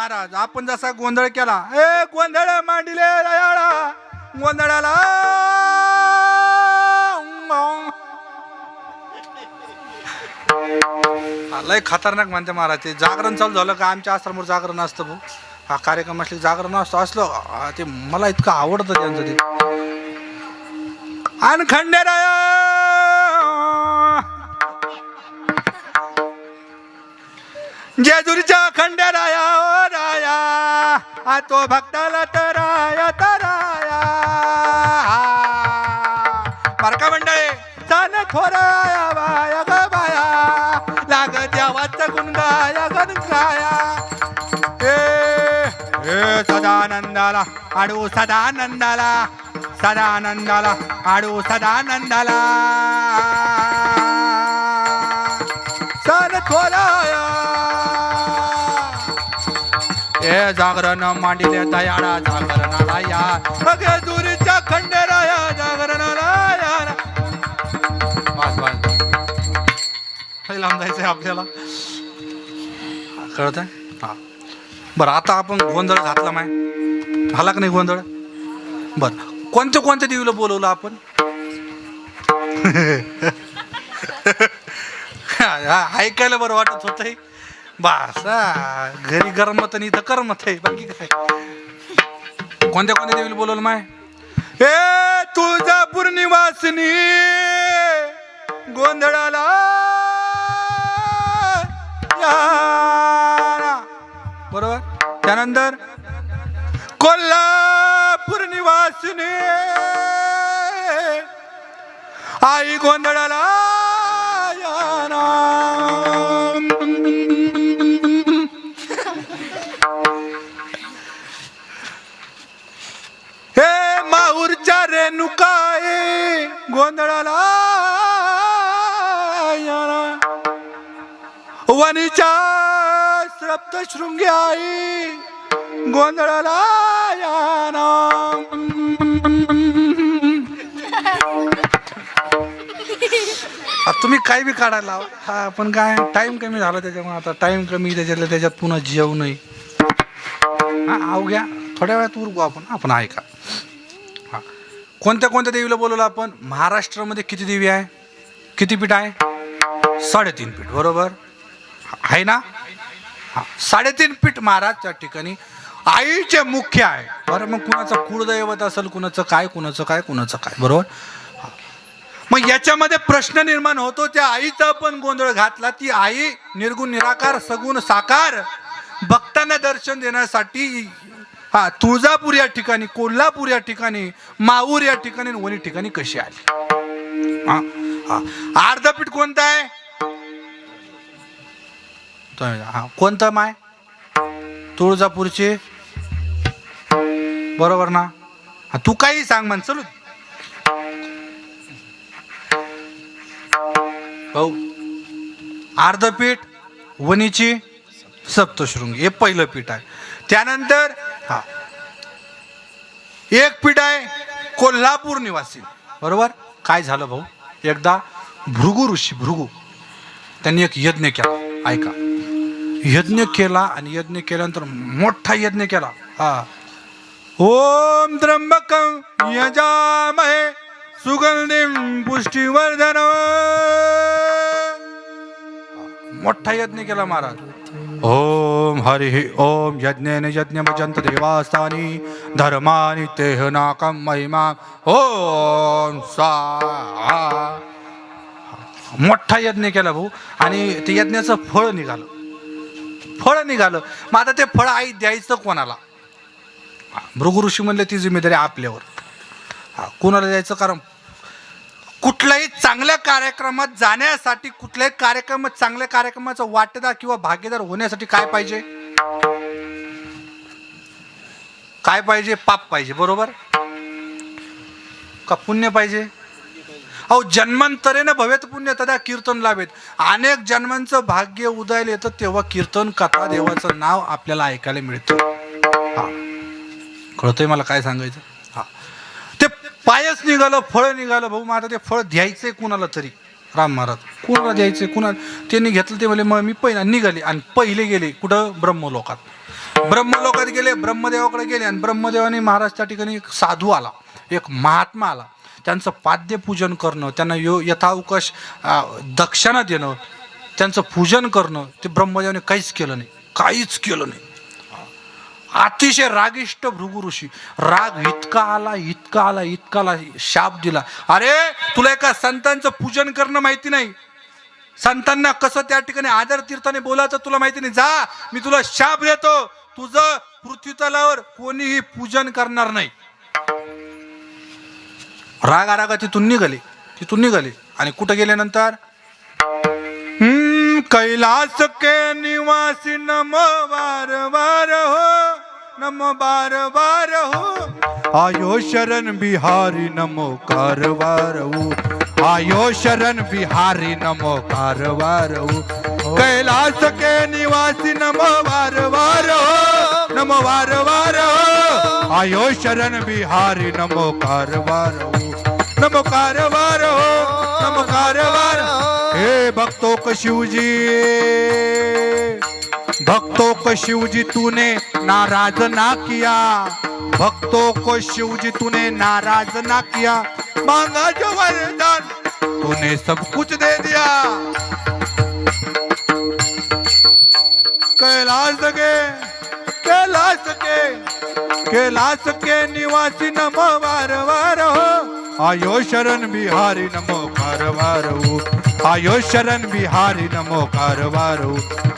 महाराज आपण जसा गोंधळ केला, ए गोंधळ मांडिले दयाळा गोंधळाला लय खतरनाक म्हणते महाराज. ते जागरण चालू झालं का आमच्या आश्रमावर जागरण असतं भाऊ. हा कार्यक्रम असले जागरण असलं ते मला इतकं आवडतं त्यांचं ते. आणि खंडेराया जेजुरीच्या खंडेराया ओ राया तो भक्ताला तराया तराया बारका मंडळे चाल थोराया बाया ग बाया लाग देवाचं गुण गाया गण गाया. ए सदानंदाला आडू सदानंदाला सदानंदाला आडू सदानंदाला चाल थोराया. ए जागरण मांडिले दयाळा जागरणाला या अगे दुरीच्या खंडेराया जागरणाला या. बस बस लांब जायचंय आपल्याला कळत आहे. हा बरं आता आपण गोंधळ घातला माय झाला का नाही गोंधळ. बरं कोणत्या कोणत्या देवीला बोलवलं आपण. ऐकायला बरं वाटत होतंय बस. घरी गरमत आणि इथं करमत आहे बाकी काय. कोणत्या कोणत्या देवीला बोलवलं माय. ए तुळजापूर निवासिनी गोंधळाला बरोबर. त्यानंतर कोल्हापूर निवासिनी आई गोंधळाला हे माहूरच्या रेणुकाई गोंधळाला वनीच्या सप्तशृंगी आई गोंधळाला तुम्ही काही बी काढायला हा पण काय टाइम कमी झाला त्याच्यामुळे आता टाइम कमी त्याच्यात पुन्हा जेवू नाही. हा अवघ्या थोड्या वेळात उरकू आपण ऐका. हा कोणत्या कोणत्या देवीला बोलवलं आपण. महाराष्ट्रामध्ये किती देवी आहे किती पीठ आहे 3.5 पीठ बरोबर आहे ना. हा 3.5 पीठ महाराज त्या ठिकाणी आईचे मुख्य आहे. बरं मग कुणाचं कुळदैवत असेल कुणाचं काय बरोबर. मग याच्यामध्ये प्रश्न निर्माण होतो त्या आईचा आपण गोंधळ घातला. ती आई निर्गुण निराकार सगुण साकार भक्तांना दर्शन देण्यासाठी हा तुळजापूर या ठिकाणी कोल्हापूर या ठिकाणी माहूर या ठिकाणी वणी ठिकाणी कशी आली. अर्धपीठ कोणतं आहे कोणतं माय तुळजापूरचे बरोबर ना. तू काही सांग म्हण चलू भाऊ. अर्धपीठ वणीची सप्तशृंगी हे पहिलं पीठ आहे. त्यानंतर हा एक पीठ आहे कोल्हापूर निवासी बरोबर. काय झालं भाऊ एकदा भृगु ऋषी त्यांनी एक यज्ञ केला. ऐका यज्ञ केला आणि यज्ञ केल्यानंतर मोठा यज्ञ केला. हा ओम त्र्यंबकं यजामहे सुगंधिं पुष्टिवर्धन मोठा यज्ञ केला महाराज. ओम हरि ओम यज्ञेन यज्ञ भजंत देवास्तानी धर्मानि तेह नाकं महिमा ओम सा. मोठा यज्ञ केला भाऊ आणि ते यज्ञाचं फळ निघालं. मग आता ते फळ आई द्यायचं कोणाला. भृगु ऋषी म्हणले ती जिम्मेदारी आपल्यावर. कोणाला द्यायचं कारण कुठल्याही चांगल्या कार्यक्रमात जाण्यासाठी चांगल्या कार्यक्रमाचा वाटेदार किंवा भागीदार होण्यासाठी काय पाहिजे पाप पाहिजे बरोबर का पुण्य पाहिजे. अहो जन्मांतरेने भवेत पुण्य तदा कीर्तन लाभेत. अनेक जन्मांचं भाग्य उदयाला येतं तेव्हा कीर्तन कथा देवाचं नाव आपल्याला ऐकायला मिळतं. हा कळतंय मला काय सांगायचं. हा ते पायच निघालं फळ निघालं भाऊ. मग आता ते फळ द्यायचंय कुणाला तरी. राम महाराज कोणाला द्यायचे कुणाला त्यांनी घेतलं ते म्हणले मग मी पहिला निघाले आणि पहिले गेले कुठं ब्रह्मलोकात गेले ब्रह्मदेवाकडे गेले आणि ब्रह्मदेवाने महाराज त्या ठिकाणी एक साधू आला एक महात्मा आला त्यांचं पाद्यपूजन करणं त्यांना यथावकाश दक्षिणा देणं त्यांचं पूजन करणं ते ब्रह्मदेवाने काहीच केलं नाही अतिशय रागिष्ट भृगु ऋषी राग इतका आला शाप दिला अरे तुला एका संतांचं पूजन करणं माहिती नाही संतांना कसं त्या ठिकाणी आदर तीर्थाने बोलायचं तुला माहिती नाही जा मी तुला शाप देतो तुझं पृथ्वी तलावर कोणीही पूजन करणार नाही रागा तिथून निघाले आणि कुठं गेल्यानंतर कैलास के निवासी नमो बार हो आयो शरण बिहारी नमो कारवार हो आयो शरण बिहारी नमो कारवार हो कैलास के निवासी नमो बार हो आयो शरण बिहारी नमो कारवार हो नमो कारवार हे भक्तों को शिवजी तूने नाराज ना किया भक्तों को शिवजी तूने नाराज ना किया मांगा जो वरदान तूने सब कुछ दे दिया कैलाश के निवासी नमो बार हो आयो शरण बिहारी नमो कारवार हो आयो शरण बिहारी नमो कारवार हो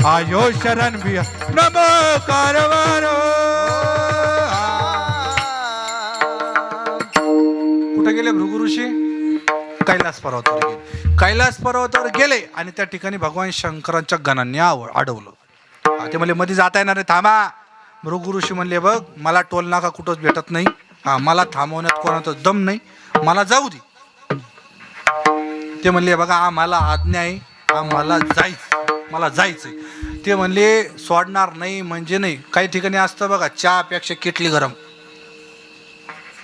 आयो शरण बिहारी नमो कारवार हो कुठे गेले भृगु ऋषी कैलास पर्वतावर गेले आणि त्या ठिकाणी भगवान शंकरांच्या गणांनी अडवलं ते म्हणले मध्ये जाता येणार थांबा भृगु ऋषी म्हणले बघ मला टोल नाका कुठंच भेटत नाही मला थांबवण्यात कोणाचा दम नाही मला जाऊ दे ते म्हणले बघा आम्हाला आज्ञा आहे आम्हाला मला जायचंय ते म्हणले सोडणार नाही म्हणजे नाही काही ठिकाणी असतं बघा चहापेक्षा किटली गरम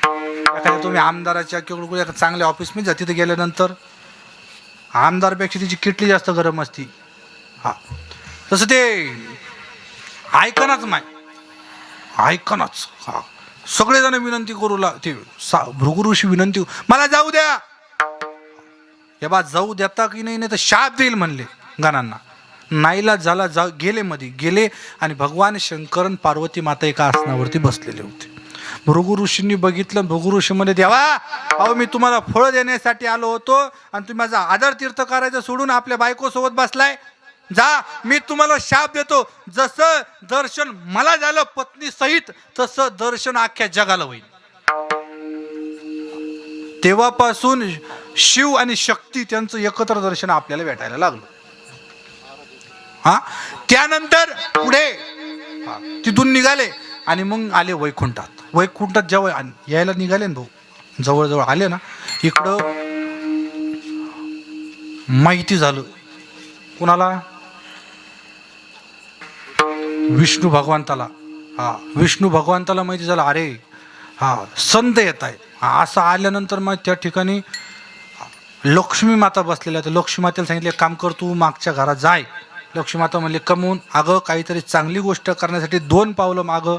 एखाद्या तुम्ही आमदाराच्या किंवा चांगल्या ऑफिसमध्ये जा तिथे गेल्यानंतर आमदारपेक्षा तिची किटली जास्त गरम असती तसं ते ऐकनाच सगळेजण विनंती करू ते भृगु ऋषी विनंती मला जाऊ द्या हे बा जाऊ देता की नाही तर शाप देईल म्हणले गणांना नाईला झाला गेले आणि भगवान शंकरन पार्वती माता एका आसनावरती बसलेले होते भृगु ऋषींनी बघितलं भृगु ऋषी मध्ये देवा अहो मी तुम्हाला फळ देण्यासाठी आलो होतो आणि तुम्ही माझा आदर तीर्थ करायचं सोडून आपल्या बायको सोबत बसलाय जा मी तुम्हाला शाप देतो जसं दर्शन मला झालं पत्नी सहित तसं दर्शन अख्ख्या जगाला होईल तेव्हापासून शिव आणि शक्ती त्यांचं एकत्र दर्शन आपल्याला भेटायला लागलं त्यानंतर पुढे तिथून निघाले आणि मग आले वैकुंठात जेव्हा यायला निघाले ना भाऊ जवळ आले ना इकडं माहिती झालं कुणाला विष्णू भगवंताला माहिती झालं अरे संत येत आहे असं आल्यानंतर मग त्या ठिकाणी लक्ष्मी माता बसलेल्या तर लक्ष्मी मातेला सांगितले काम कर तू मागच्या घरात जाय लक्ष्मी माता म्हणले कमवून अगं काहीतरी चांगली गोष्ट करण्यासाठी 2 पावलं मागं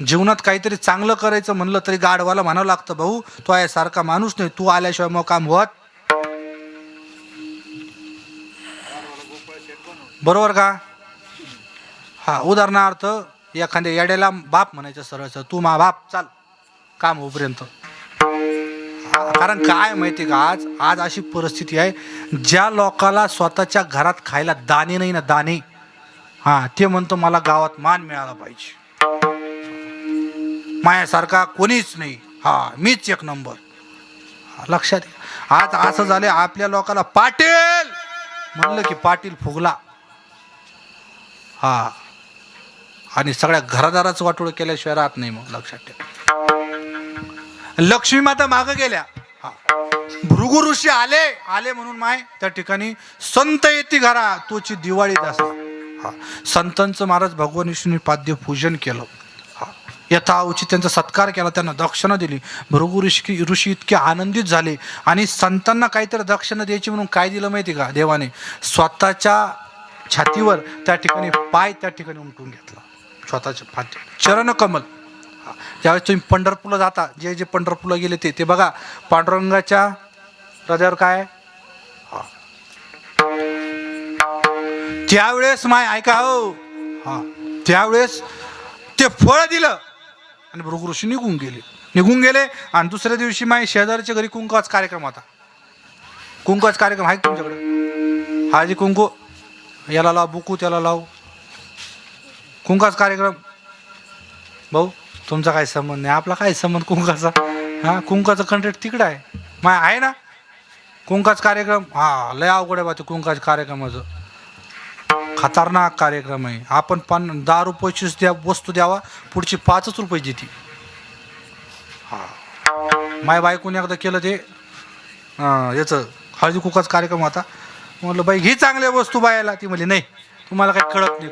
जीवनात काहीतरी चांगलं करायचं म्हणलं तरी गाडवाला म्हणावं लागतं भाऊ तो आहे सारखा माणूस नाही तू आल्याशिवाय मग काम होत बरोबर का उदाहरणार्थ एखाद्या येड्याला बाप म्हणायचं सरळ तू मा बाप चाल काम होईपर्यंत कारण काय माहिती का आज अशी परिस्थिती आहे ज्या लोकाला स्वतःच्या घरात खायला दाणे नाही ना दाणे ते म्हणतो मला गावात मान मिळाला पाहिजे माझ्यासारखा कोणीच नाही मीच एक नंबर लक्षात आज असं झालं आपल्या लोकाला पाटील म्हणलं की पाटील फुगला आणि सगळ्या घरादाराचं वाटोळं केल्याशिवाय राहत नाही मग लक्षात ठेवा लक्ष्मी माता मागं गेल्या भृगु ऋषी आले म्हणून माय त्या ठिकाणी संत येती घरा तोची दिवाळी दसरा संतांचं महाराज भगवान विष्णूंनी पाद्य पूजन केलं यथाउचित त्यांचा सत्कार केला, त्यांना दक्षिणा दिली. भृगु ऋषी इतके आनंदित झाले आणि संतांना काहीतरी दक्षिणा द्यायची म्हणून काय दिलं माहिती का देवाने? स्वतःच्या छातीवर त्या ठिकाणी पाय त्या ठिकाणी उमटून घेतला, स्वतःच्या पाय, चरणकमल. ज्यावेळेस तुम्ही पंढरपूरला जाता, जे जे पंढरपूरला गेले ते बघा, पांडुरंगाच्या हृदयावर काय? त्यावेळेस माय ऐका हो, त्यावेळेस ते फळ दिलं आणि भृगु ऋषी निघून गेले. आणि दुसऱ्या दिवशी माय शेजारच्या घरी कुंकवाचा कार्यक्रम होता. कुंकवाचा कार्यक्रम आहे तुमच्याकडे? हाजी कुंकू, याला लाव बुकू, त्याला लाव, कुंकवाचा कार्यक्रम. भाऊ तुमचा काय संबंध नाही, आपला काय संबंध कुंकाचा? कुंकाचं कंटेंट तिकडं आहे, माय आहे ना कुंकाचा कार्यक्रम. लय अवघड आहे बा ते कुंकाच्या कार्यक्रमाचं, खतरनाक कार्यक्रम आहे. आपण 10 रुपयाची वस्तू द्यावा, पुढची 5 रुपये देते. माय बायकोने एकदा केलं ते याचं हळदी कुकाचा कार्यक्रम होता. म्हटलं बाई ही चांगल्या वस्तू बायाला. ती म्हणली नाही, तुम्हाला काही कळत नाही.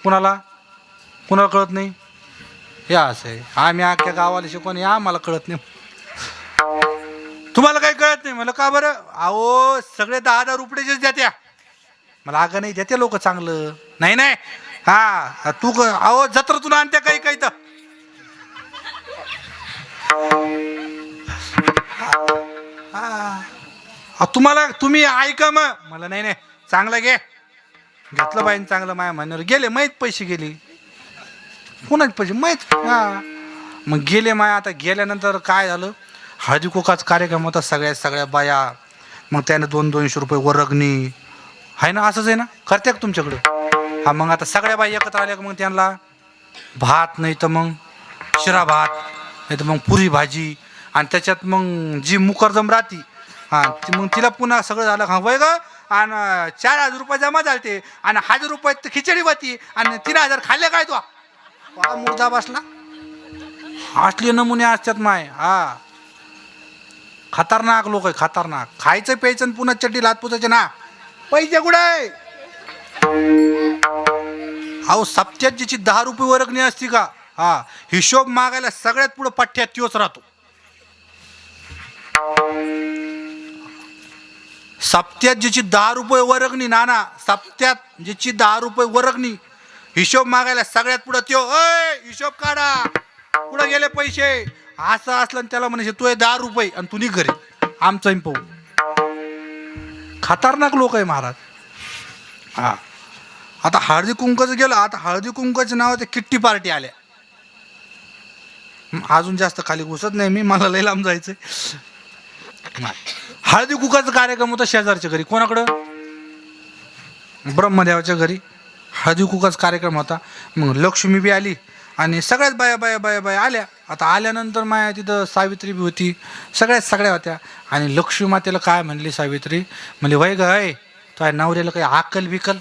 कुणाला कळत नाही? हे असं आहे, आम्ही अख्ख्या गावाला शिकवून या, आम्हाला कळत नाही. तुम्हाला काही कळत नाही. म्हणलं का बरं? अहो सगळे 10-10 रुपयाचेच द्या त्या. मला अगं नाही देते लोक चांगलं. नाही तू अहो जत्रातून आणत्या काही तर. तुम्ही ऐका मग. मला नाही चांगलं घे. घेतलं बाईन चांगलं, माया म्हणण्यावर गेले, माहीत पैसे गेले. कोणाचे पैसे माहीत? मग गेले माया. आता गेल्यानंतर काय झालं, हळदी कुकाचा कार्यक्रम होता, सगळ्या बाया. मग त्याने 200-200 रुपये वर्गणी आहे ना, असंच आहे ना, करते का तुमच्याकडं? मग आता सगळ्या बाई एकत्र आल्या का मग त्यांना भात, नाही तर मग शिरा भात, नाही तर मग पुरी भाजी, आणि त्याच्यात मग जी मुकरदम राहती मग तिला पुन्हा सगळं झालं वय ग. आणि 4000 रुपये जमा झालते आणि 1000 रुपये तर खिचडी होती आणि 3000 खाल्ले काय तो मुर्दा बसला. असले नमुने असतात माय. खतरनाक लोक आहे, खतरनाक. खायचं प्यायचं पुन्हा चड्डी लात पुसायचे ना. पैसे कुठे? अहो सप्त्यात ज्याची 10 रुपये वर्गणी असती का, हिशोब मागायला सगळ्यात पुढे पठ्ठ्यात त्योच राहतो. सप्त्यात ज्याची 10 रुपये वर्गणी, नाना सप्त्यात ज्याची 10 रुपये वर्गणी, हिशोब मागायला सगळ्यात पुढे त्यो. हिशोब काढा, पुढे गेले पैसे. असं असलं त्याला म्हणायचे तू 10 रुपये आणि तू निघ घरी, आमचं पाहू. खतरनाक लोक आहे महाराज. आता हळदी कुंकाचं गेलं. आता हळदी कुंकाच्या नावात किट्टी पार्टी आल्या. अजून जास्त खाली घुसत नाही मी, मला लय लांब जायचंय. हळदी कुंकाचा कार्यक्रम होता शेजारच्या घरी. कोणाकडं? ब्रह्मदेवाच्या घरी हळदी कुंकाचा कार्यक्रम होता. मग लक्ष्मी बी आली आणि सगळ्याच बाया आल्या. आता आल्यानंतर माया तिथं सावित्री बी होती, सगळ्या होत्या. आणि लक्ष्मी मातेला काय म्हणली सावित्री? म्हणली वय ग, तो नवऱ्याला काही आकल बिकल?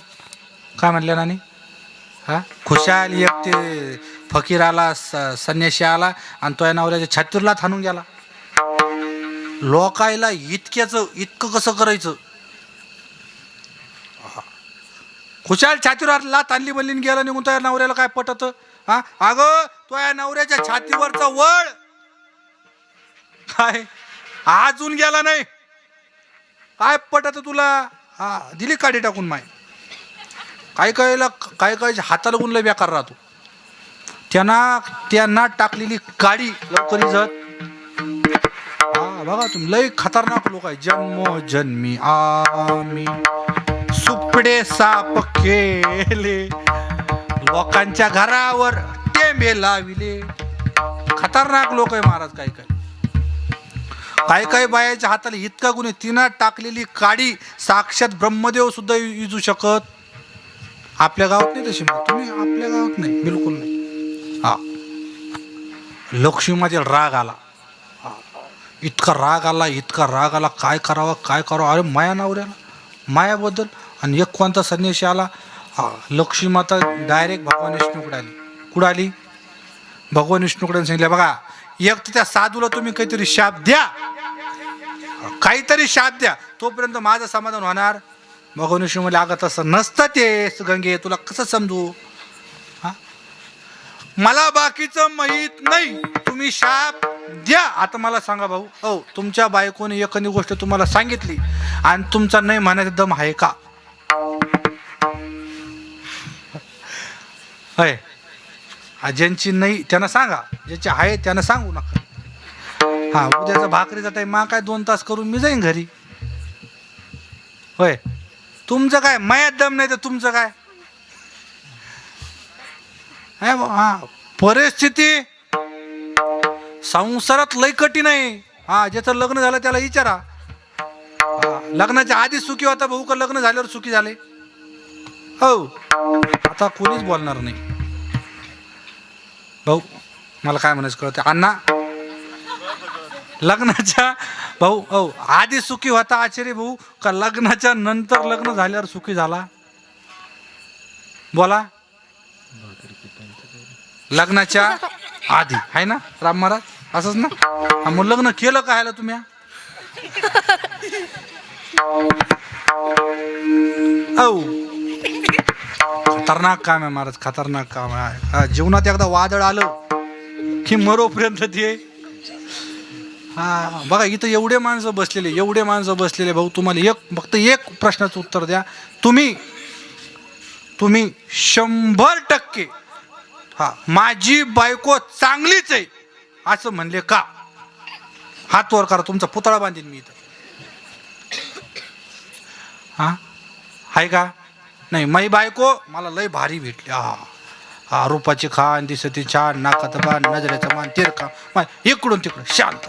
काय म्हणल्या नानी? खुशाल एक ते फकीर आला, संन्याशी आला आणि तो नवऱ्याच्या छातीला थानून गेला. लोकायला इतकं कसं करायचं? खुशाल छातीवर लात आणली म्हणली गेला निघून. त्या नवऱ्याला काय पटत? अगं तो या नवऱ्याच्या छातीवरचा वळ काय अजून गेला नाही, काय पटत तुला? दिली काढी टाकून माय. काय हाताला गुणला बेकार राहतो. त्यांना टाकलेली काडी लवकर इजत. बघा तुम्ही, लय खतरनाक लोक आहे. जन्मी आम्ही सुपडे साप केले, लोकांच्या घरावर टेंबे लाविले. खतरनाक लोक आहे महाराज. काय बायाच्या हाताला इतका गुन्हे. तिनं टाकलेली काडी साक्षात ब्रह्मदेव सुद्धा विजू शकत. आपल्या गावात नाही तशी. तुम्ही आपल्या गावात नाही, बिलकुल नाही. लक्ष्मीमध्ये राग आला, इतका राग आला. काय करावं? अरे माया नवऱ्याला, मायाबद्दल. आणि एक कोणता संन्यासी आला. लक्ष्मी माता डायरेक्ट भगवान विष्णूकडे आली. कुठं आली? भगवान विष्णूकडे सांगितलं बघा, एक तर त्या साधूला तुम्ही काहीतरी शाप द्या, तोपर्यंत माझं समाधान होणार. भगवान विष्णू म्हणले अगं तसं नसतं ते गंगे, तुला कसं समजू? मला बाकीचं माहीत नाही, तुम्ही शाप द्या. आता मला सांगा भाऊ, हो तुमच्या बायकोने एखादी गोष्ट तुम्हाला सांगितली आणि तुमचा नाही म्हणायचा दम आहे का? होय, ज्यांची नाही त्यांना सांगा, ज्याची आहे त्यांना सांगू नका. हा, उद्याचा भाकरीचा टाइम मा काय 2 तास करून मी जाईन घरी. होय, तुमचं काय मायात दम नाही तर तुमचं काय? हा, परिस्थिती संसारात लय कठीण आहे. हा, ज्याचं लग्न झालं त्याला विचारा. लग्नाच्या आधी सुखी होता भाऊ का लग्न झाल्यावर सुखी झाले? हो, आता कोणीच बोलणार नाही. भाऊ मला काय म्हणायचं कळतं अण्णा, लग्नाच्या भाऊ हो आधी सुखी होता आचार्य भाऊ का लग्नाच्या नंतर लग्न झाल्यावर सुखी झाला? बोला. लग्नाच्या आधी आहे ना राम महाराज, असंच ना? मग लग्न केलं काय तुम्ही? खतरनाक काम आहे महाराज, खतरनाक काम आहे. जीवनात एकदा वादळ आलं की मरोपर्यंत ते. हा बघा, इथं एवढे माणसं बसलेले भाऊ, तुम्हाला फक्त एक प्रश्नाचं उत्तर द्या. तुम्ही 100% हा माझी बायको चांगलीच आहे असं म्हणले का? हात वर करा, तुमचा पुतळा बांधीन मी इथं. हा आहे का? नाही, माई बायको मला लय भारी भेटली. हा, रूपाची खान, दिसती छान, नाकात बाण, नजरेचा मान, तिरका, इकडून तिकडून शांत.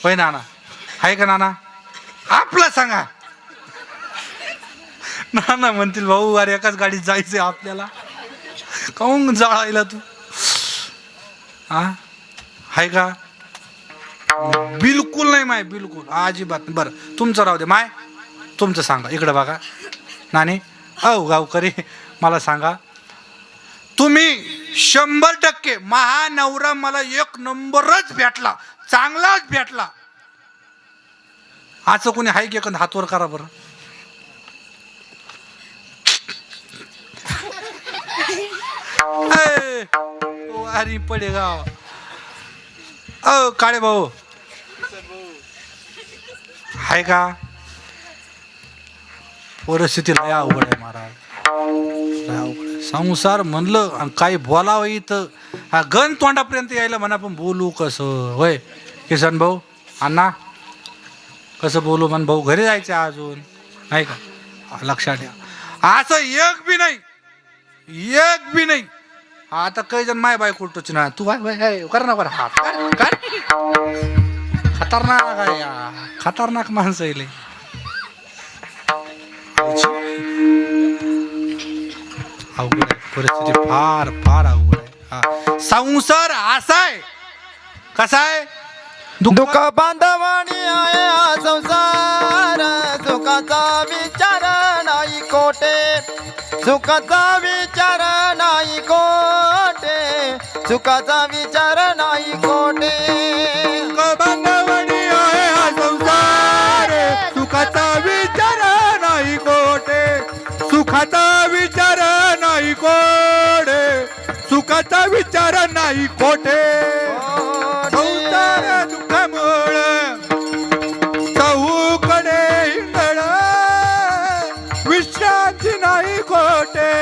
होय नाना, आहे का नाना? आपलं सांगा. नाना म्हणतील भाऊ अरे एकाच गाडीत जायचंय आपल्याला, काऊन जाळायला तू? हा आहे का? बिलकुल नाही माय, बिलकुल अजिबात. बरं तुमचं राहू दे माय, तुमचं सांगा. इकडं बघा नानी, गावकरी मला सांगा, तुम्ही 100% महानवरा मला 1 नंबरच भेटला, चांगलाच भेटला असं कोणी आहे की? हात वर करा बरं. अरे पडे गाव. काळे भाऊ आहे का? परिस्थिती लय अवघड आहे महाराज, लय अवघड आहे. संसार म्हणलं आणि काही बोलावं इथं गण तोंडापर्यंत यायला म्हणा, पण बोलू कसं? होय किसन भाऊ, अण्णा कसं बोलू? म्हण भाऊ घरी जायचं अजून, नाही का? लक्षात ठेवा, असं एक बी नाही. आता काही जण माय बाय कुठच ना, तू बाय कर ना बरं, हात कर. खतरनाक आहे, खतरनाक माणसं येईल. अवघड आहे परिस्थिती, फार फार अवघड आहे. संसार असा आहे, कसा आहे? दुःख बांधवाणी आहे हा संसार, सुखाचा विचार नाही कोठे, सुखाचा विचार नाही कोठे, सुखाचा विचार नाही कोठे. बांधवणी आहे हा संसार, सुखाचा विचार नाही कोठे, सुखाचा विचार नाही कोठे, सुखाचा विचार नाही कोठे. संसार दुःखामुळे चहूकडे हिंगळ, विश्रांती नाही कोठे.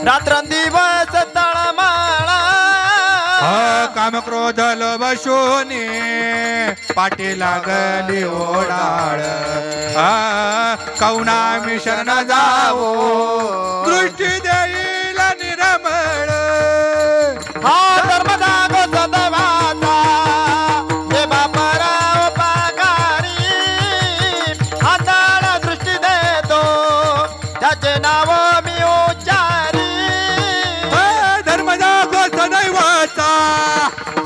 रात्रंदिवस तळमळा, काम क्रोध लोभशोने पाठी लागली ओढाळ. कौना मी शरण जावो, दृष्टी देईल निरमळ. हा धर्मदागो सदवाचा हे बापराव पगारी, हाताला दृष्टी देतो त्याचे नाव मी उच्चारी. धर्मदागो सदैवाचा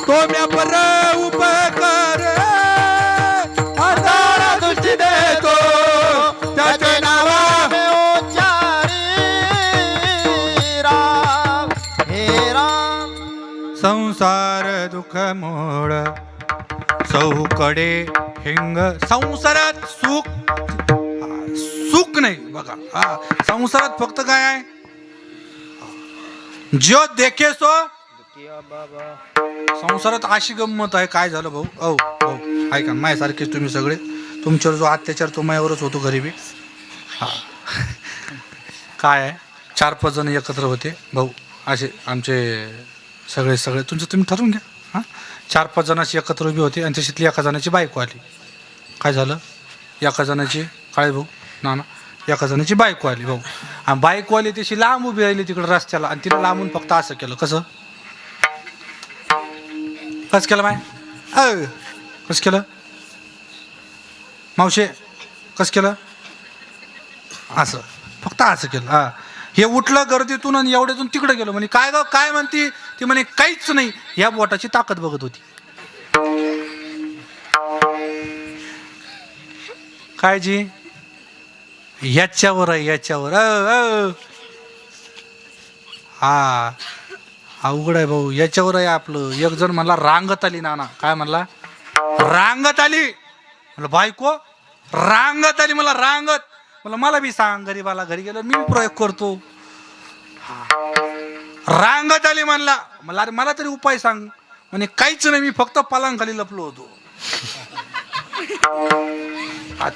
तो म्या पर उपकार, हाताला दृष्टी देतो त्याचे नाव मी उच्चारी. राम हे राम. संसार दुःख मोड चौकडे हिंग. संसारात सुख नाही बघा. हा, संसारात फक्त काय आहे, जो देखे सो. संसारात अशी गंमत आहे. काय झालं भाऊ, भाऊ ऐका, माझ्यासारखेच तुम्ही सगळे, तुमच्यावर जो अत्याचार तो माझ्यावरच होतो गरीबी. हा काय आहे, 4-5 जण एकत्र होते भाऊ, असे आमचे सगळे तुमचं तुम्ही ठरवून घ्या. हां, 4-5 जणांची एकत्र उभी होती आणि त्याच्यातली एका जणाची बायको आली. काय झालं, एका जणाची काय भाऊ ना एका जणाची बायको आली भाऊ, आणि बायको आली त्याची लांब उभी राहिली तिकडं रस्त्याला, आणि तिला लांबून फक्त असं केलं. कसं केलं माय, कसं केलं मावशे, कसं केलं, असं फक्त असं केलं. हा, हे उठलं गर्दीतून आणि एवढ्यातून तिकडे गेलो. म्हणे काय ग काय म्हणती ती, म्हणे काहीच नाही, या बोटाची ताकद बघत होती. काय जी, याच्यावर आहे याच्यावर. हा अवघड आहे भाऊ, याच्यावर आहे आपलं. एक जण म्हणला रांगत आली. नाना काय म्हणला, रांगत आली. म्हणलं बायको रांगत आली, मला रांगत. मला बी सांग, गरीबाला घरी गेलं मी प्रयोग करतो. रांगत आली म्हणला. मला अरे मला तरी उपाय सांग. म्हणे काहीच नाही, मी फक्त पलंगाखाली लपलो होतो.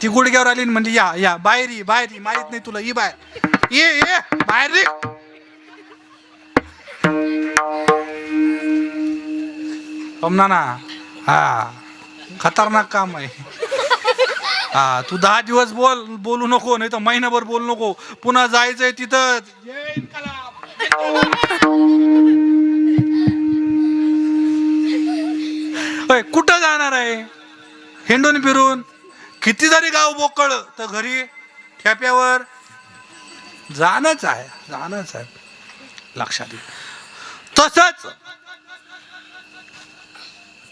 ती गुडघ्यावर आली म्हणली या बाहेर बाहेर, माहित नाही तुला, ही बाहेर ये बाहेर रे. ना हा खतरनाक काम आहे. हा, तू 10 दिवस बोलू नको, नाही तर महिनाभर बोलू नको. पुन्हा जायचंय तिथं. कुठं जाणार आहे, हिंडून फिरून. किती जरी गाव बोकळ तर घरी ठेप्यावर जाणंच आहे. लक्षात घे. तसंच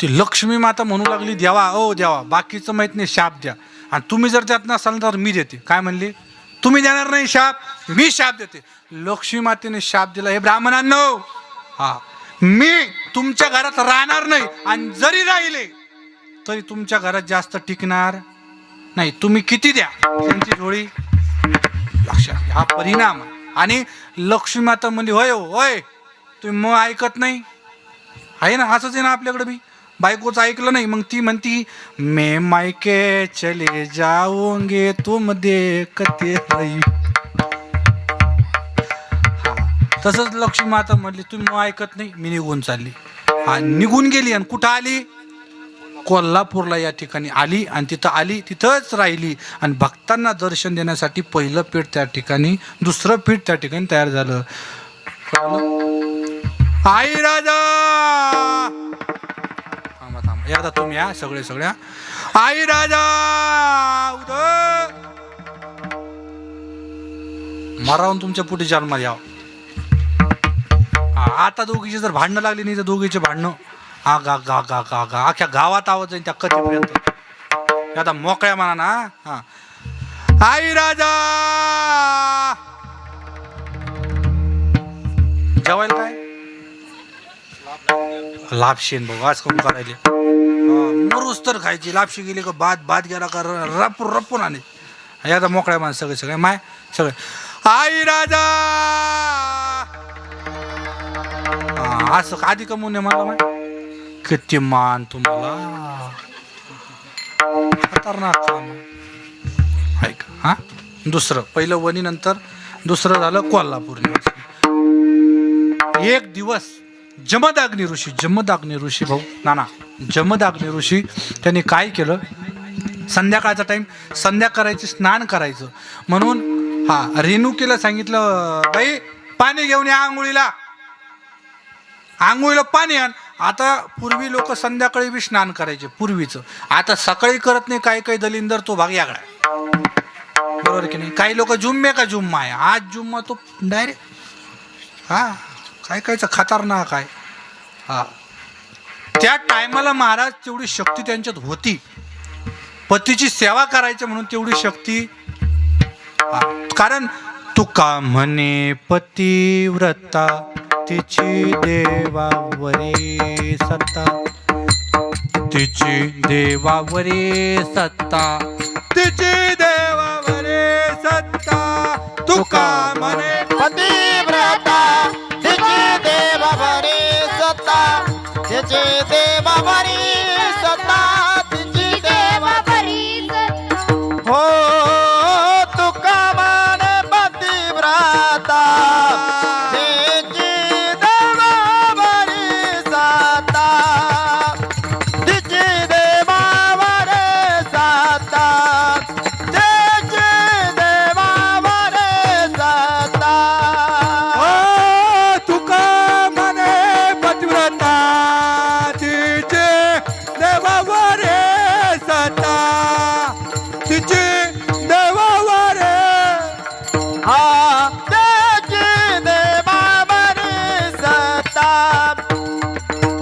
ती लक्ष्मी माता म्हणू लागली, देवा ओ देवा, बाकीचं माहित नाही, शाप द्या. आणि तुम्ही जर त्यात नसाल तर मी देते. काय म्हणली, तुम्ही देणार नाही शाप, मी शाप देते. लक्ष्मी मातेने शाप दिला, हे ब्राह्मणांनो, हा मी तुमच्या घरात राहणार नाही, आणि जरी राहिले तरी तुमच्या घरात जास्त टिकणार नाही. तुम्ही किती द्या त्यांची जोडी. लक्षात घ्या, हा परिणाम. आणि लक्ष्मी माता म्हणली, होय तुम्ही मग ऐकत नाही आहे ना, असंच आहे ना आपल्याकडे बी. बायकोचं ऐकलं नाही, मग ती म्हणती मैं मायके चले जाओगे तुम देखते रही. तसंच लक्ष्मी माता म्हणली, तुम्ही मग ऐकत नाही, मी निघून चालली. हा, निघून गेली. आणि कुठं आली, कोल्हापूरला या ठिकाणी आली. आणि तिथंच राहिली. आणि भक्तांना दर्शन देण्यासाठी पहिलं पीठ त्या ठिकाणी, दुसरं पीठ त्या ठिकाणी तयार झालं. आई राजा, थांबा एकदा तुम्ही या सगळ्या. आई राजा मरावून तुमच्या पुढे जन्मात यावं. आता दोघीची जर भांडणं लागली नाही तर दोघीचे भांडणं गा अख्ख्या गावात आवाज जाईल त्या कथेपर्यंत. आता मोकळ्या म्हणा ना. हा, आई राजा जेवायला काय लापशीन भाऊ, आज कोण करायले, मरूस तर खायची. लापशी गेली का भात गेला का रपून आणि आता मोकळ्या मान सगळे माय सगळे. आई राजा असं आधी कमवून मला माय किती मान तुम्हाला. खतरनाक काम ऐक. हा, दुसरं पहिलं वणी, नंतर दुसरं झालं कोल्हापूर. एक दिवस जमदाग्नी ऋषी भाऊ नाना, जमदाग्नी ऋषी त्यांनी काय केलं, संध्याकाळचा टाइम, संध्याकाळची स्नान करायचं म्हणून हा रेणुकीला सांगितलं, बाई पाणी घेऊन या आंघोळीला पाणी आण. आता पूर्वी लोक संध्याकाळी बी स्नान करायचे पूर्वीचं, आता सकाळी करत नाही. काही दलिंदर तो भाग यागळा, बरोबर की नाही. काही लोक जुम्मे का जुम्मा आहे, आज जुम्मा तो डायरेक्ट. हा, कायचं खतरनाक आहे. हा, त्या टायमाला महाराज तेवढी शक्ती त्यांच्यात होती, पतीची सेवा करायची म्हणून तेवढी शक्ती. कारण तुका म्हणे पतिव्रता, तिची देवावरी सत्ता, तिची देवावरी सत्ता, तिची देवावरी सत्ता. तुका म्हणे पतिव्रता तिची देव बरी सत्ता तिची देव बरी सत्ता तिची देव हो तुका म्हणे पतिव्रता तिची देव बरी सत्ता तिची देव बरी सत्ता तिची देव बरी सत्ता ओ तुका म्हणे पतिव्रता तिचे देवावर सत्ता तिचे देवावर हा त्याची देवा बरी सत्ता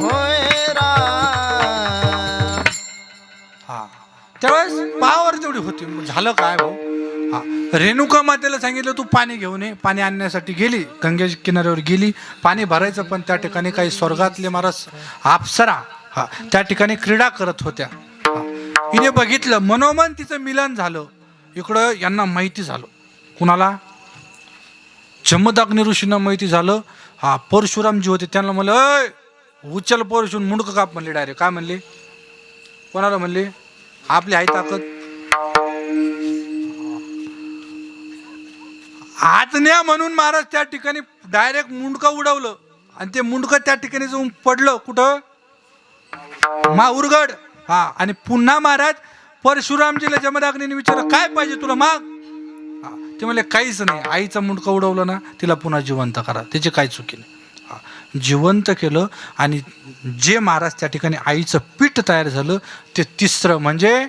होय राम हा त्यावेळेस पावर तेवढी होती. मग झालं काय भाऊ, हा रेणुका मातेला सांगितलं तू पाणी घेऊन ये. पाणी आणण्यासाठी गेली, गंगेच्या किनाऱ्यावर गेली, पाणी भरायचं. पण त्या ठिकाणी काही स्वर्गातले महाराज अप्सरा हा त्या ठिकाणी क्रीडा करत होत्या. हा. हिने बघितलं, मनोमन तिचं मिलन झालं. इकडं यांना माहिती झालं, कुणाला, जमदग्नी ऋषींना माहिती झालं. हा परशुराम जी होते त्यांना म्हणलं, अय उचल परशुन मुंडक काप म्हणले. डायरेक्ट काय म्हणले, कोणाला म्हणले, आपली आहे ताकद हात न्या म्हणून महाराज त्या ठिकाणी डायरेक्ट मुंडकं उडवलं. आणि ते मुंडकं त्या ठिकाणी जाऊन पडलं कुठं, माहुरगड. हा आणि पुन्हा महाराज परशुरामजीला जमदग्नीने विचारलं, काय पाहिजे तुला माग. हा ते म्हणले काहीच नाही, आईचं मुंडकं उडवलं ना, तिला पुन्हा जिवंत करा, त्याची काही चुकी नाही. हा जिवंत केलं. आणि जे महाराज त्या ठिकाणी आईचं पीठ तयार झालं ते तिसरं म्हणजे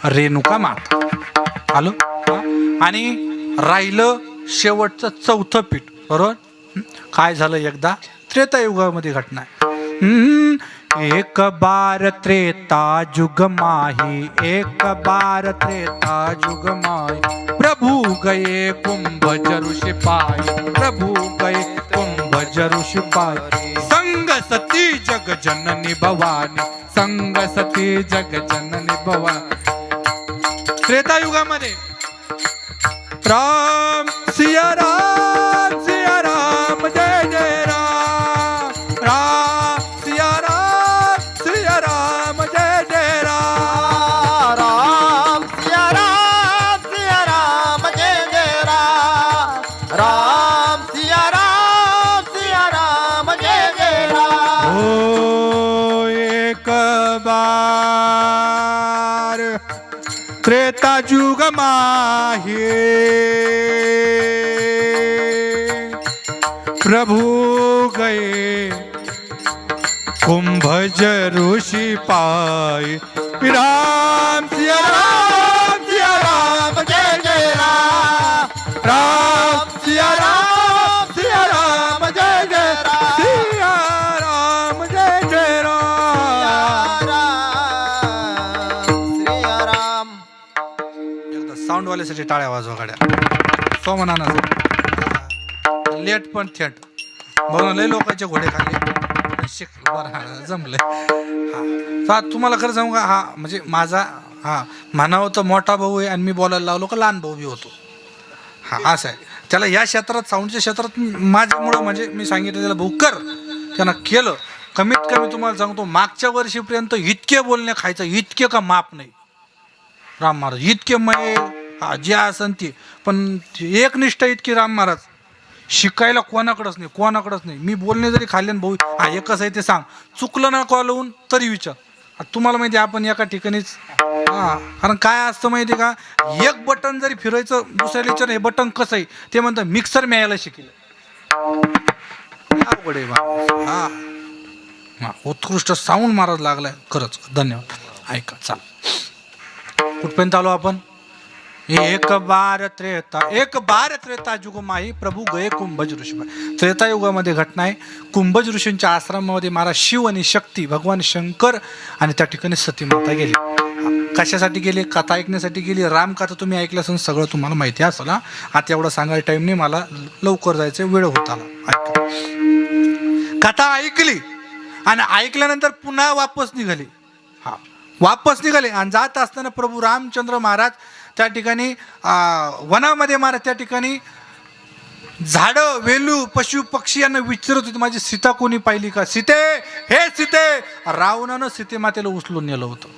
रेणुका माता आलो. आणि राहिलं शेवटचं चौथं पीठ. बरोबर, काय झालं, एकदा त्रेतायुगामध्ये घटना आहे. एक बार त्रेता जुग माही, एक बार त्रेता जुग माही, प्रभु गए कुंभ जरुष पाई, प्रभु गए कुंभ जरुष पाई, संग सती जग जननी भवानी, संग सती जग जननी भवानी. त्रेतायुगामध्ये राम सिया राम जय जय राम, राम सिया राम जय जय राम, राम सिया राम जय जय राम, राम सिया राम जय जय राम. ओ एक बार त्रेता जुग माहे, प्रभु गए कुंभ जरुषि पाए, राम सिया राम जय जय राम, राम सिया राम जय जय राम, सिया राम जय जय राम. श्री राम. एकदा साऊंड वाल्यासाठी टाळ्या वाजवा गाड्या. सोमनाना लेट पण थेट बघून लय लोकांचे घोडे खाल्ले. शिक बरं जमले. हा तुम्हाला खरं सांगू का, हा म्हणजे माझा हा म्हणावं तर मोठा भाऊ आहे आणि मी बोलायला लावलो का लहान भाऊ बी होतो. हा असं आहे. त्याला या क्षेत्रात साऊंडच्या क्षेत्रात माझ्यामुळं म्हणजे मी सांगितलं त्याला भाऊ कर, त्यानं केलं. कमीत कमी तुम्हाला सांगतो मागच्या वर्षीपर्यंत इतके बोलणे खायचं, इतके का माप नाही राम महाराज, इतके मय हा जे असन ते. पण एकनिष्ठ इतकी राम महाराज, शिकायला कोणाकडंच नाही. मी बोलणे जरी खाल्ले ना भाऊ, हा हे कसं आहे ते सांग, चुकलं ना कॉल होऊन तरी विचार. तुम्हाला माहिती आहे आपण एका ठिकाणीच हा, कारण काय असतं माहिती आहे का, एक बटन जरी फिरायचं दुसऱ्याला विचार हे बटन कसं आहे ते म्हणतं मिक्सर मिळायला शिकेल. अवघड आहे बा. हा उत्कृष्ट साऊंड महाराज लागलाय खरंच, धन्यवाद. ऐका चाल कुठपर्यंत आलो आपण. एक बार त्रेता जुग माही, प्रभू गए कुंभज ऋषी. त्रेतायुगामध्ये घटना आहे. कुंभज ऋषींच्या आश्रमामध्ये महाराज शिव आणि शक्ती भगवान शंकर आणि त्या ठिकाणी सती माता गेली. कशासाठी गेले, कथा ऐकण्यासाठी गेली. रामकथा तुम्ही ऐकलं असून सगळं तुम्हाला माहिती असेल. आता एवढं सांगायला टाइम नाही मला, लवकर जायचं, वेळ होत आला. ऐका, कथा ऐकली आणि ऐकल्यानंतर पुन्हा वापस निघाली. हा वापस निघाले आणि जात असताना प्रभू रामचंद्र महाराज त्या ठिकाणी वनामध्ये महाराज त्या ठिकाणी झाडं वेलू पशु पक्षी यांना विचारत होते, माझी सीता कोणी पाहिली का? सीते, हे सीते. रावणानं सीते मातेला उचलून नेलं होतं.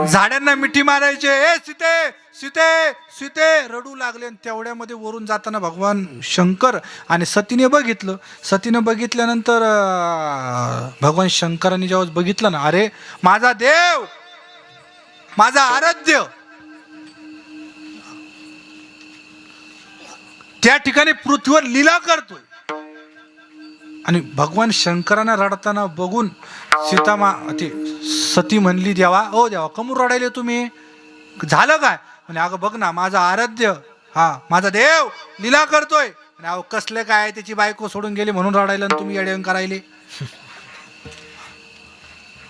झाडांना मिठी मारायचे, हे सीते सीते सीते रडू लागले. आणि तेवढ्यामध्ये वरून जाताना भगवान शंकर आणि सतीने बघितलं. सतीने बघितल्यानंतर भगवान शंकरांनी जेव्हा बघितलं ना, अरे माझा देव, माझा आराध्य त्या ठिकाणी पृथ्वीवर लीला करतोय. आणि भगवान शंकरांना रडताना बघून ती सती म्हणली, देवा ओ देवा कमून रडायले तुम्ही, झालं काय? म्हणजे अगं बघ ना, माझा आराध्य माझा देव लीला करतोय. आणि अहो कसले काय, त्याची बायको सोडून गेली म्हणून रडायला आणि तुम्ही येड्यावरून करायले.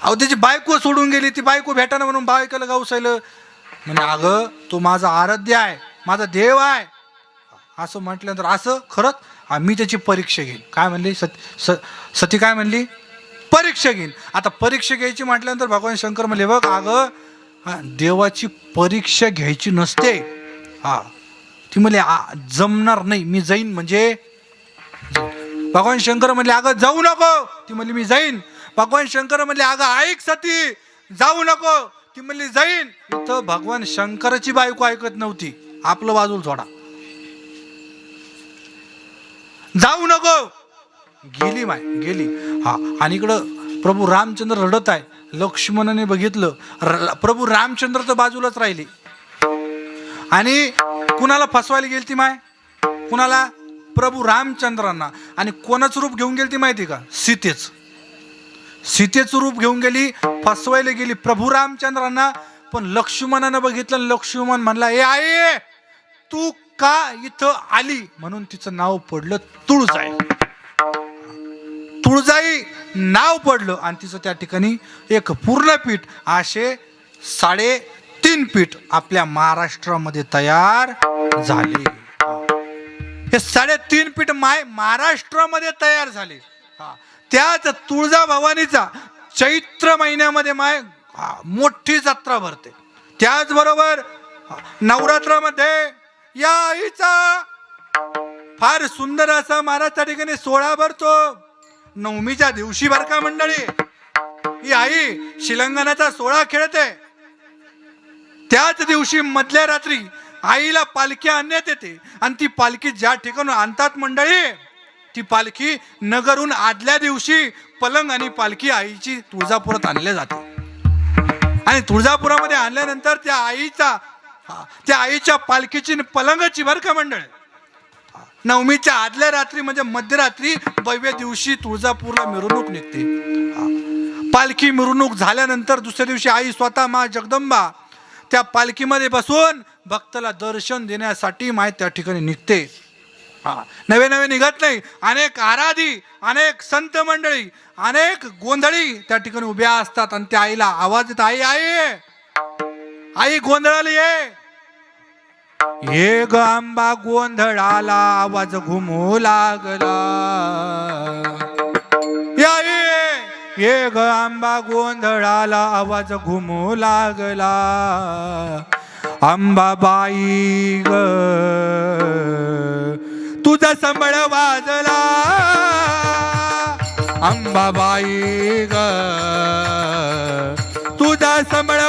अहो त्याची बायको सोडून गेली, ती बायको भेटाना म्हणून बायकोला गावसायलं. म्हणजे अगं तो माझा आराध्य आहे, माझा देव आहे असं म्हटल्यानंतर, असं खरंच मी त्याची परीक्षा घेईन. काय म्हणली सती काय म्हणली? परीक्षा घेईन. आता परीक्षा घ्यायची म्हटल्यानंतर भगवान शंकर म्हणले, बघ अगं देवाची परीक्षा घ्यायची नसते. ती म्हणले जमणार नाही, मी जाईन. म्हणजे भगवान शंकर म्हणले, अगं जाऊ नको. ती म्हणली मी जाईन. भगवान शंकर म्हणले, अगं ऐक सती, जाऊ नको. ती म्हणली जाईन. इथं भगवान शंकराची बायको ऐकत नव्हती, आपलं बाजूला सोडा, जाऊ नको. गेली गेली. आणि इकडं प्रभू रामचंद्र रडत आहे. लक्ष्मणाने बघितलं, प्रभू रामचंद्र तर बाजूलाच राहिले. आणि कुणाला फसवायला गेली ती माय? कुणाला? प्रभू रामचंद्रांना. आणि कोणाचं रूप घेऊन गेली ती माहिती का? सीतेचं रूप घेऊन गेली, फसवायला गेली प्रभू रामचंद्रांना. पण लक्ष्मणानं बघितलं, लक्ष्मण म्हणला, ए आई तू का इथं आली? म्हणून तिचं नाव पडलं तुळजाई. तुळजाई नाव पडलं. आणि तिचं त्या ठिकाणी एक पूर्ण पीठ, असे 3.5 पीठ आपल्या महाराष्ट्रामध्ये तयार झाले. हे 3.5 पीठ महाराष्ट्रामध्ये तयार झाले. त्याच तुळजा भवानीचा चैत्र महिन्यामध्ये मोठी जत्रा भरते. त्याचबरोबर नवरात्रामध्ये या आईचा फार सुंदर असा महाराज त्या ठिकाणी सोहळा भरतो. नवमीच्या दिवशी बर का मंडळी, ही आई शिलंगणाचा सोहळा खेळते. त्याच दिवशी मधल्या रात्री आईला पालखी आणण्यात येते. आणि ती पालखी ज्या ठिकाणी आणतात मंडळी, ती पालखी नगरहून आदल्या दिवशी पलंग आणि पालखी आईची तुळजापुरात आणल्या जाते. आणि तुळजापुरामध्ये आणल्यानंतर त्या आईच्या पालखीची पलंगाची बर का मंडळ, नवमीच्या आदल्या रात्री म्हणजे मध्यरात्री भव्य दिवशी तुळजापूरला मिरवणूक निघते. पालखी मिरवणूक झाल्यानंतर दुसऱ्या दिवशी आई स्वतः मा जगदंबा त्या पालखीमध्ये बसून भक्ताला दर्शन देण्यासाठी त्या ठिकाणी निघते. नवे नवे निघत नाही. अनेक आराधी, अनेक संत मंडळी, अनेक गोंधळी त्या ठिकाणी उभ्या असतात. आणि त्या आईला आवाज येत, आई आई आई गोंधळाला ये ग आंबा गोंधळाला आवाज घुमू लागला. ये ग आंबा गोंधळाला आवाज घुमू लागला. अंबाबाई ग तुझा संबळ वाजला. अंबाबाई ग तुझा संबळ